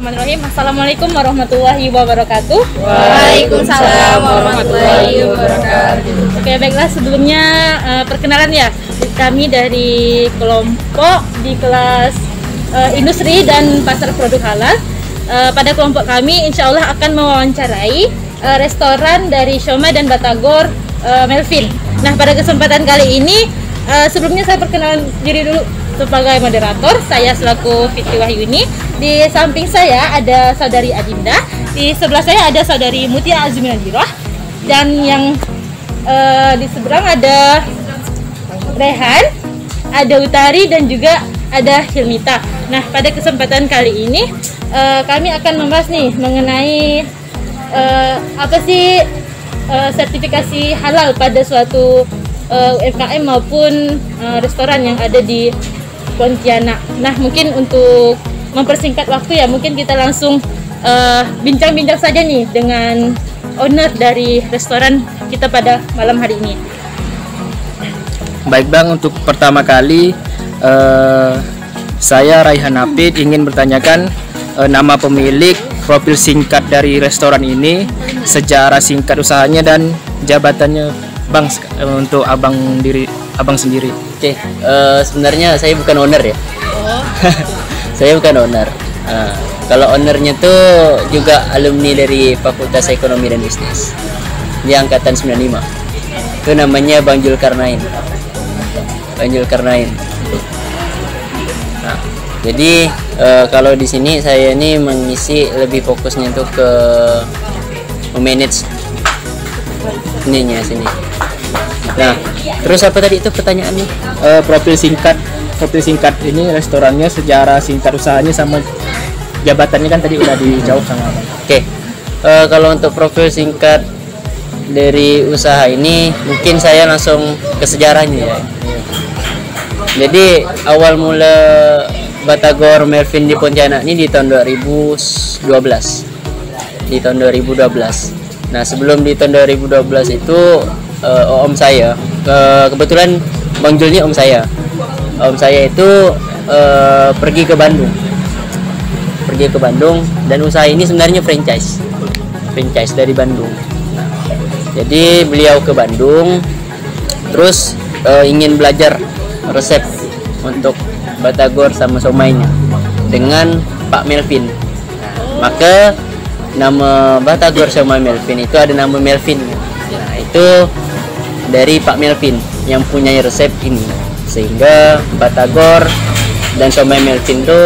Bismillahirrahmanirrahim. Assalamualaikum warahmatullahi wabarakatuh. Waalaikumsalam warahmatullahi wabarakatuh. Oke, baiklah, sebelumnya perkenalan ya. Kami dari kelompok di kelas industri dan pasar produk halal. Pada kelompok kami insya Allah akan mewawancarai restoran dari Siomay dan Batagor Melvin. Nah, pada kesempatan kali ini sebelumnya saya perkenalan diri dulu sebagai moderator. Saya selaku Fitri Wahyuni. Di samping saya ada saudari Adinda. Di sebelah saya ada saudari Mutia Azmi Nadirah. Dan yang di seberang ada Rehan, ada Utari, dan juga ada Hilmita. Nah, pada kesempatan kali ini kami akan membahas nih mengenai apa sih sertifikasi halal pada suatu UMKM maupun restoran yang ada di Pontianak. Nah, mungkin untuk mempersingkat waktu ya, mungkin kita langsung bincang-bincang saja nih dengan owner dari restoran kita pada malam hari ini. Baik Bang, untuk pertama kali saya Raihan Hafid ingin bertanyakan nama pemilik, profil singkat dari restoran ini, sejarah singkat usahanya, dan jabatannya Bang untuk abang sendiri. Oke, sebenarnya saya bukan owner ya. Saya bukan owner. Kalau ownernya tuh juga alumni dari Fakultas Ekonomi dan Bisnis. Dia angkatan 95. Itu namanya Bang Julkarnain. Bang Julkarnain. Nah, jadi kalau di sini saya ini mengisi lebih fokusnya untuk ke memanage ininya sini. Nah, terus apa tadi itu pertanyaannya? Profil singkat ini restorannya, sejarah singkat usahanya, sama jabatannya kan tadi udah dijawab sama Abang. Oke, kalau untuk profil singkat dari usaha ini mungkin saya langsung ke sejarahnya ya. Jadi awal mula Batagor Melvin di Pontianak ini di tahun 2012. Di tahun 2012. Nah, sebelum di tahun 2012 itu om saya, kebetulan Bang Jul ini om saya. Om saya itu pergi ke Bandung. Dan usaha ini sebenarnya franchise dari Bandung. Nah, jadi beliau ke Bandung terus ingin belajar resep untuk Batagor sama Siomaynya dengan Pak Melvin. Maka nama Batagor sama Melvin itu ada nama Melvin. Nah, itu dari Pak Melvin yang punya resep ini, sehingga Batagor dan Siomay Melvin itu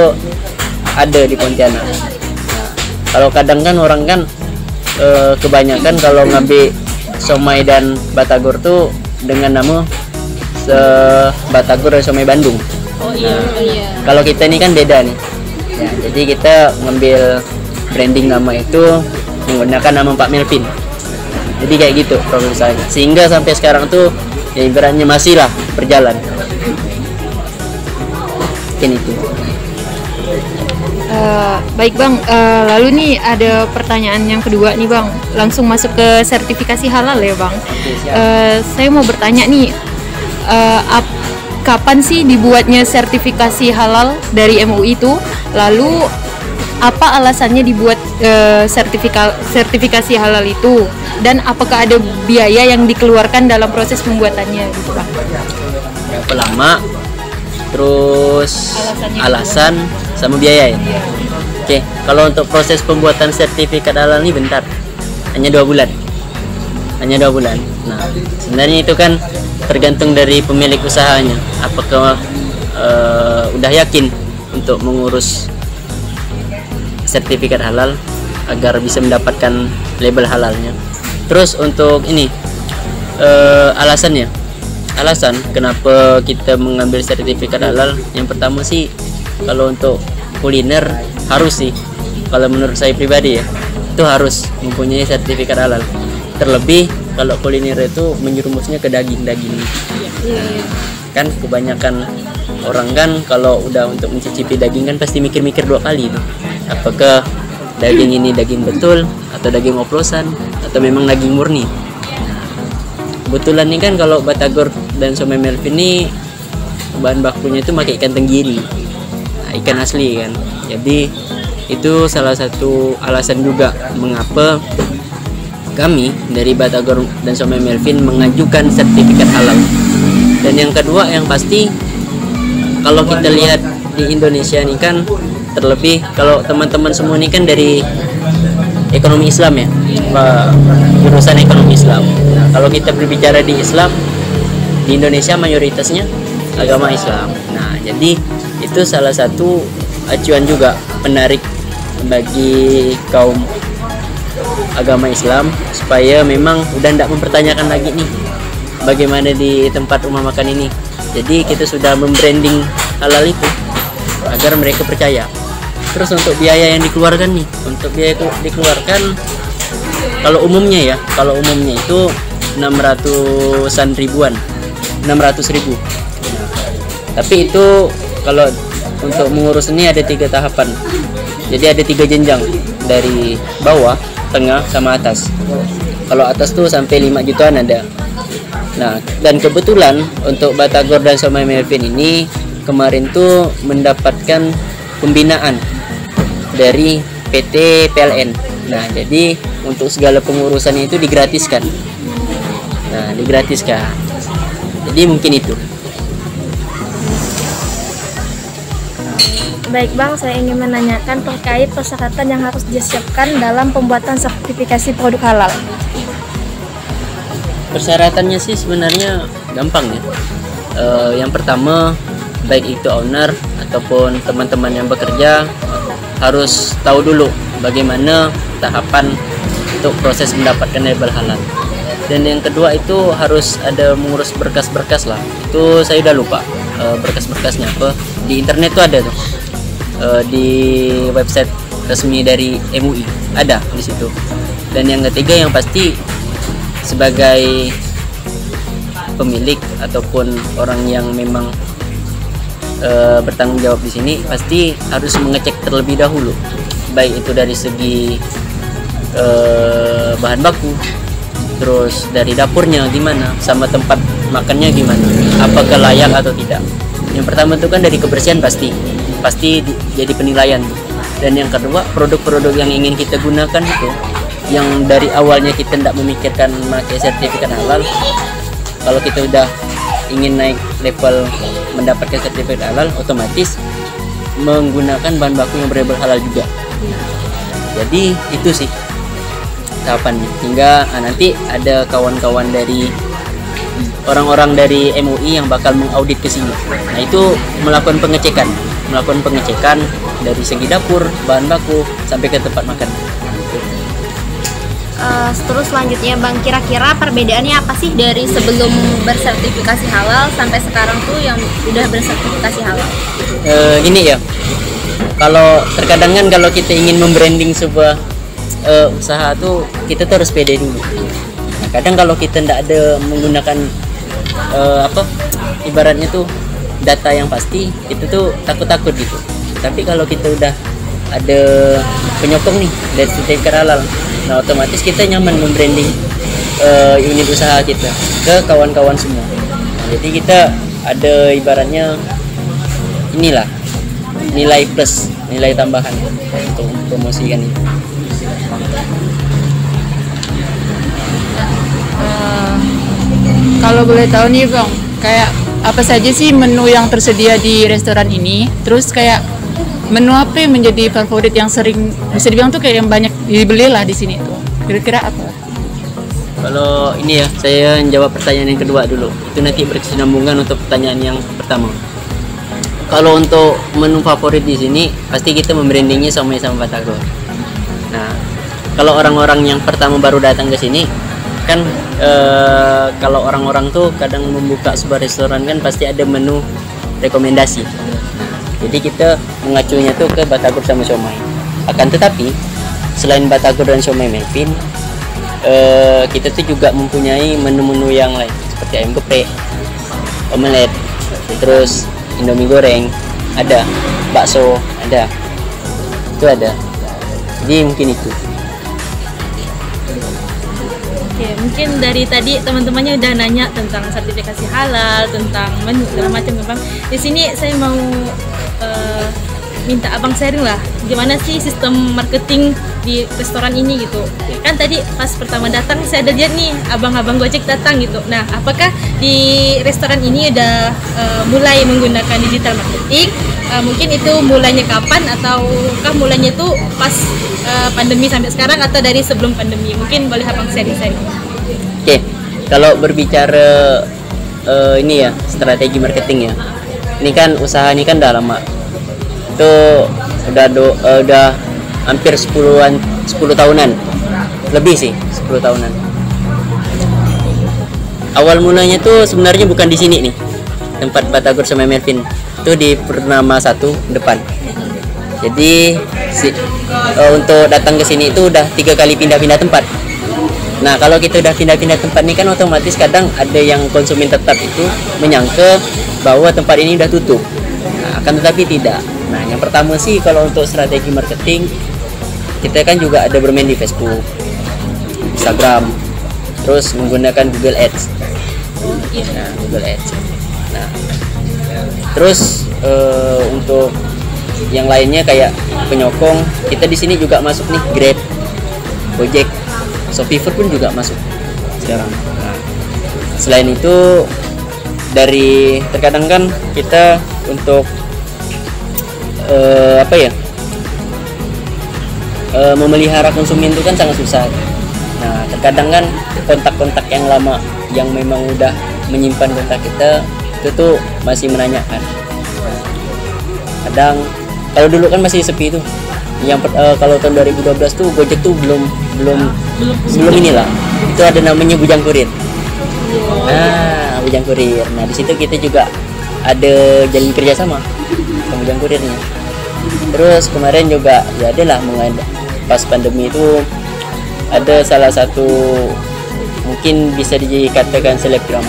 ada di Pontianak. Nah, kalau kadang kan orang kan kebanyakan kalau ngambil Siomay dan Batagor tuh dengan nama Batagor dan Siomay Bandung. Oh iya. Kalau kita ini kan beda nih. Ya, jadi kita ngambil branding nama itu menggunakan nama Pak Melvin. Jadi kayak gitu profil saya. Sehingga sampai sekarang tuh ya ibaratnya masih lah berjalan. Mungkin itu. Baik Bang, lalu nih ada pertanyaan yang kedua nih Bang. Langsung masuk ke sertifikasi halal ya Bang. Saya mau bertanya nih, kapan sih dibuatnya sertifikasi halal dari MUI itu? Lalu apa alasannya dibuat sertifikasi halal itu? Dan apakah ada biaya yang dikeluarkan dalam proses pembuatannya gitu Bang? Yang pertama, terus alasan sama biaya ya. Oke, kalau untuk proses pembuatan sertifikat halal ini bentar, hanya 2 bulan. Nah, sebenarnya itu kan tergantung dari pemilik usahanya, apakah udah yakin untuk mengurus sertifikat halal agar bisa mendapatkan label halalnya. Terus untuk ini alasan kenapa kita mengambil sertifikat halal, yang pertama sih kalau untuk kuliner harus sih, kalau menurut saya pribadi ya, itu harus mempunyai sertifikat halal. Terlebih kalau kuliner itu menjerumusnya ke daging. Kan kebanyakan orang kan kalau udah untuk mencicipi daging kan pasti mikir-mikir 2 kali tuh, apakah daging ini daging betul atau daging oplosan atau memang daging murni. Kebetulan nih kan kalau Batagor dan Siomay Melvin ini bahan bakunya itu pakai ikan tenggiri, ikan asli kan. Jadi Itu salah satu alasan juga mengapa kami dari Batagor dan Somai Melvin mengajukan sertifikat halal. Dan yang kedua yang pasti, kalau kita lihat di Indonesia ini kan, terlebih kalau teman-teman semua ini kan dari ekonomi Islam ya, jurusan ekonomi Islam. Nah, kalau kita berbicara di Islam, di Indonesia mayoritasnya agama Islam. Nah, jadi itu salah satu acuan juga menarik bagi kaum agama Islam supaya memang udah tidak mempertanyakan lagi nih bagaimana di tempat rumah makan ini. Jadi kita sudah membranding halal itu agar mereka percaya. Terus untuk biaya yang dikeluarkan nih, untuk biaya dikeluarkan kalau umumnya itu 600-an ribuan, 600.000. Nah, tapi itu kalau untuk mengurus ini ada 3 tahapan. Jadi ada 3 jenjang, dari bawah, tengah, sama atas. Kalau atas tuh sampai 5 jutaan ada. Nah, dan kebetulan untuk Batagor dan Somai Melvin ini kemarin tuh mendapatkan pembinaan dari PT PLN. Nah, jadi untuk segala pengurusannya itu digratiskan. Nah, digratiskan. Jadi mungkin itu. Baik Bang, saya ingin menanyakan terkait persyaratan yang harus disiapkan dalam pembuatan sertifikasi produk halal. Persyaratannya sih sebenarnya gampang ya. Yang pertama, baik itu owner ataupun teman-teman yang bekerja harus tahu dulu bagaimana tahapan untuk proses mendapatkan label halal. Dan yang kedua itu harus ada mengurus berkas-berkas lah. Itu saya udah lupa berkas-berkasnya apa. Di internet tuh ada tuh. Di website resmi dari MUI ada di situ. Dan yang ketiga yang pasti sebagai pemilik ataupun orang yang memang bertanggung jawab di sini pasti harus mengecek terlebih dahulu, baik itu dari segi bahan baku, terus dari dapurnya gimana, sama tempat makannya gimana, apakah layak atau tidak. Yang pertama itu kan dari kebersihan pasti jadi penilaian. Dan yang kedua, produk-produk yang ingin kita gunakan itu yang dari awalnya kita tidak memikirkan memakai sertifikat halal, kalau kita udah ingin naik level mendapatkan sertifikat halal, otomatis menggunakan bahan baku yang berlabel halal juga. Jadi itu sih tahapannya, hingga nanti ada kawan-kawan dari orang-orang dari MUI yang bakal mengaudit ke sini. Nah, itu melakukan pengecekan dari segi dapur, bahan baku sampai ke tempat makan. Terus selanjutnya Bang, kira-kira perbedaannya apa sih dari sebelum bersertifikasi halal sampai sekarang tuh yang udah bersertifikasi halal? Gini ya, kalau terkadang kan kalau kita ingin membranding sebuah usaha tuh kita tuh harus pede dulu. Nah, kadang kalau kita tidak ada menggunakan ibaratnya tuh data yang pasti, itu tuh takut-takut gitu. Tapi kalau kita udah ada penyokong nih dari sertifikat halal, nah otomatis kita nyaman membranding unit usaha kita ke kawan-kawan semua. Nah, jadi kita ada ibaratnya inilah nilai plus, nilai tambahan untuk promosikan itu. Kalau boleh tahu nih Bang, kayak apa saja sih menu yang tersedia di restoran ini? Terus kayak menu apa yang menjadi favorit yang sering bisa dibilang tuh kayak yang banyak dibeli lah di sini tuh? Kira-kira apa? Kalau ini ya, saya jawab pertanyaan yang kedua dulu. Itu nanti berkesinambungan untuk pertanyaan yang pertama. Kalau untuk menu favorit di sini, pasti kita membrandingnya sama Batagor. Nah, kalau orang-orang yang pertama baru datang ke sini, kan kalau orang-orang tuh kadang membuka sebuah restoran kan pasti ada menu rekomendasi. Jadi kita mengacunya tuh ke Batagor sama Somai. Akan tetapi selain Batagor dan Somai Melvin, kita tuh juga mempunyai menu-menu yang lain seperti ayam geprek, omelet, terus Indomie goreng ada, bakso ada, itu ada. Jadi mungkin itu. Oke, mungkin dari tadi teman-temannya udah nanya tentang sertifikasi halal, tentang menu segala macam, Bang. Di sini saya mau minta abang sharing lah, gimana sih sistem marketing di restoran ini gitu. Kan tadi pas pertama datang saya ada lihat nih abang-abang Gojek datang gitu. Nah, apakah di restoran ini udah mulai menggunakan digital marketing? Mungkin itu mulainya kapan, ataukah mulainya itu pas pandemi sampai sekarang, atau dari sebelum pandemi? Mungkin boleh abang sharing-sharing. Oke, kalau berbicara ini ya, strategi marketing ya. Ini kan usaha ini kan udah lama. Itu udah hampir 10 tahunan. Lebih sih, 10 tahunan. Awal mulanya tuh sebenarnya bukan di sini nih. Tempat Batagor sama Melvin. Itu di Purnama 1 depan. Jadi untuk datang ke sini itu udah 3 kali pindah-pindah tempat. Nah, kalau kita udah pindah-pindah tempat nih kan otomatis kadang ada yang konsumen tetap itu menyangka bahwa tempat ini udah tutup. Nah, akan tetapi tidak. Nah, yang pertama sih kalau untuk strategi marketing, kita kan juga ada bermain di Facebook, Instagram, terus menggunakan Google Ads. Nah, Google Ads. Nah, terus untuk yang lainnya kayak penyokong, kita di sini juga masuk nih Grab, Gojek, Shopee pun juga masuk sekarang. Nah, selain itu dari terkadang kan kita untuk memelihara konsumen itu kan sangat susah. Nah, terkadang kan kontak-kontak yang lama yang memang udah menyimpan kontak kita itu tuh masih menanyakan. Kadang kalau dulu kan masih sepi tuh. Yang kalau tahun 2012 tuh Gojek tuh belum inilah. Itu ada namanya Bujang Kurir. Nah, Bujang Kurir. Nah, di situ kita juga ada jalin kerjasama sama Bujang Kurirnya. Terus kemarin juga ya adalah pas pandemi itu ada salah satu mungkin bisa dikatakan selebgram.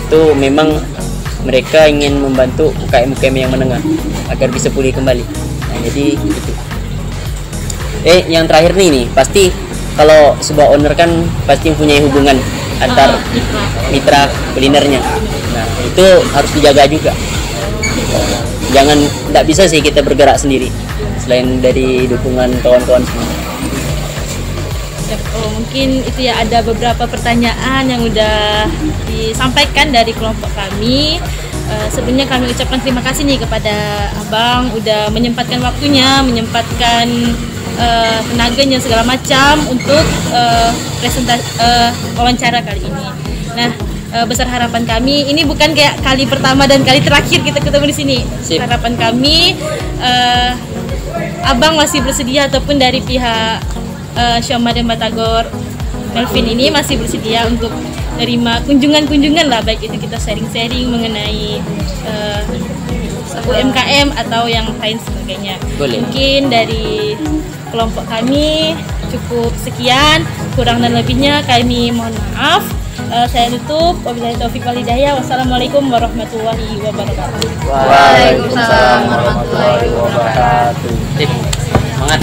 Itu memang mereka ingin membantu UKM-UKM yang menengah agar bisa pulih kembali. Nah, jadi gitu. Yang terakhir nih pasti kalau sebuah owner kan pasti mempunyai hubungan antar mitra kulinernya. Nah, itu harus dijaga juga. Jangan, tidak bisa sih kita bergerak sendiri selain dari dukungan kawan-kawan semua. Mungkin itu ya, ada beberapa pertanyaan yang udah disampaikan dari kelompok kami. Sebelumnya kami ucapkan terima kasih nih kepada abang udah menyempatkan waktunya, menyempatkan tenaganya segala macam untuk wawancara kali ini. Nah, besar harapan kami, ini bukan kayak kali pertama dan kali terakhir kita ketemu di sini. Sip. Harapan kami abang masih bersedia, ataupun dari pihak Syoma dan Batagor Melvin ini masih bersedia untuk menerima kunjungan-kunjungan lah, baik itu kita sharing-sharing mengenai UMKM atau yang lain sebagainya. Boleh. Mungkin dari kelompok kami cukup sekian, kurang dan lebihnya kami mohon maaf. Saya tutup, wabillahi taufiq wal hidayah. Wassalamualaikum warahmatullahi wabarakatuh. Waalaikumsalam warahmatullahi wabarakatuh. Semangat.